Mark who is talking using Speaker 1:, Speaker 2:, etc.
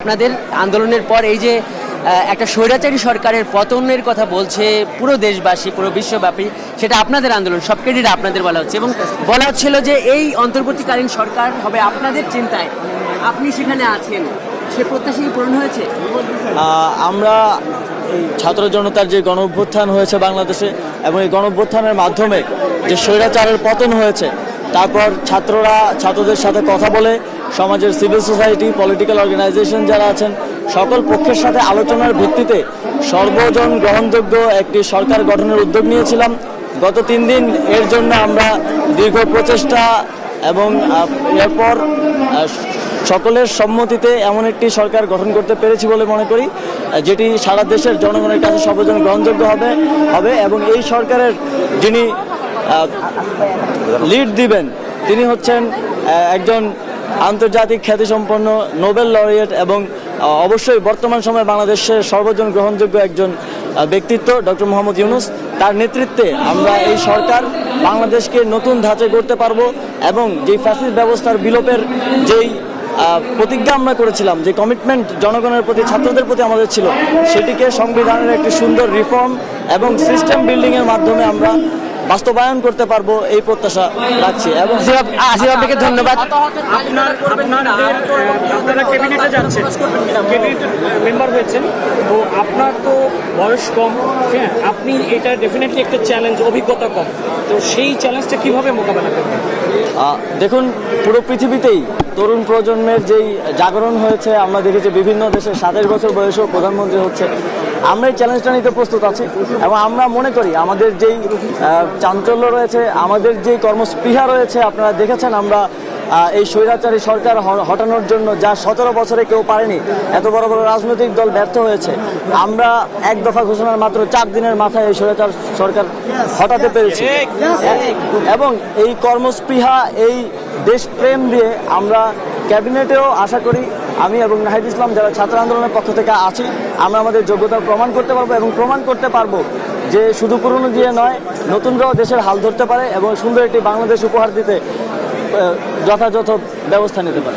Speaker 1: আপনাদের আন্দোলনের পর এই যে একটা স্বৈরাচারী সরকারের পতনের কথা বলছে পুরো দেশবাসী, পুরো বিশ্বব্যাপী, সেটা আপনাদের আন্দোলন, সব ক্রেডিট আপনাদের বলা হচ্ছে এবং বলা হচ্ছিল যে এই অন্তর্বর্তীকালীন সরকার হবে আপনাদের চিন্তায়, আপনি সেখানে আছেন, সে প্রত্যাশা কি পূরণ হয়েছে?
Speaker 2: আমরা এই ছাত্র জনতার যে গণ অভ্যুত্থান হয়েছে বাংলাদেশে এবং এই গণ অভ্যুত্থানের মাধ্যমে যে স্বৈরাচারের পতন হয়েছে, তারপর ছাত্রদের সাথে কথা বলে সমাজের সিভিল সোসাইটি, পলিটিক্যাল অর্গানাইজেশন যারা আছেন সকল পক্ষের সাথে আলোচনার ভিত্তিতে সর্বজন গ্রহণযোগ্য একটি সরকার গঠনের উদ্যোগ নিয়েছিলাম। গত 3 দিন এর জন্য আমরা দীর্ঘ প্রচেষ্টা এবং এরপর সকলের সম্মতিতে এমন একটি সরকার গঠন করতে পেরেছি বলে মনে করি, যেটি সারা দেশের জনগণের কাছে সর্বজন গ্রহণযোগ্য হবে এবং এই সরকারের যিনি লিড দিবেন তিনি হচ্ছেন একজন আন্তর্জাতিক খ্যাতিসম্পন্ন নোবেল লরিয়েট এবং অবশ্যই বর্তমান সময়ে বাংলাদেশের সর্বজন গ্রহণযোগ্য একজন ব্যক্তিত্ব ডক্টর মোহাম্মদ ইউনূস। তার নেতৃত্বে আমরা এই সরকার বাংলাদেশকে নতুন ধাঁচে গড়তে পারবো এবং যেই ফ্যাসিস্ট ব্যবস্থার বিলোপের যেই প্রতিজ্ঞা আমরা করেছিলাম, যে কমিটমেন্ট জনগণের প্রতি, ছাত্রদের প্রতি আমাদের ছিল, সেটিকে সংবিধানের একটি সুন্দর রিফর্ম এবং সিস্টেম বিল্ডিংয়ের মাধ্যমে আমরা বাস্তবায়ন করতে পারবো এই প্রত্যাশা রাখছি। এবং
Speaker 1: আপনাকে ধন্যবাদ।
Speaker 3: আপনারা ক্যাবিনেটে যাচ্ছেন, ক্যাবিনেট মেম্বার হয়েছেন, তো আপনার তো বয়স কম, হ্যাঁ, আপনি এটা ডেফিনেটলি একটা চ্যালেঞ্জ, অভিজ্ঞতা কম, তো সেই চ্যালেঞ্জটা কিভাবে মোকাবেলা করবেন?
Speaker 2: দেখুন, পুরো পৃথিবীতেই তরুণ প্রজন্মের যেই জাগরণ হয়েছে, আমরা দেখেছি বিভিন্ন দেশে 27 বছর বয়সেও প্রধানমন্ত্রী হচ্ছে। আমরা এই চ্যালেঞ্জটা নিতে প্রস্তুত আছি এবং আমরা মনে করি আমাদের যেই চাঞ্চল্য রয়েছে, আমাদের যেই কর্মস্পৃহা রয়েছে, আপনারা দেখেছেন আমরা এই স্বৈরাচারী সরকার হটানোর জন্য যা 17 বছরে কেউ পারেনি, এত বড় বড় রাজনৈতিক দল ব্যর্থ হয়েছে, আমরা এক দফা ঘোষণার মাত্র 4 দিনের মাথায় এই স্বৈরাচার সরকার হটাতে পেরেছি। এবং এই কর্মস্পৃহা, এই দেশপ্রেম দিয়ে আমরা ক্যাবিনেটেও আশা করি আমি এবং নাহিদ ইসলাম যারা ছাত্র আন্দোলনের পক্ষ থেকে আছি, আমরা আমাদের যোগ্যতা প্রমাণ করতে পারবো এবং প্রমাণ করতে পারবো যে শুধু পুরনো দিয়ে নয়, নতুনরাও দেশের হাল ধরতে পারে এবং সুন্দর একটি বাংলাদেশ উপহার দিতে যথাযথ ব্যবস্থা নিতে পারে।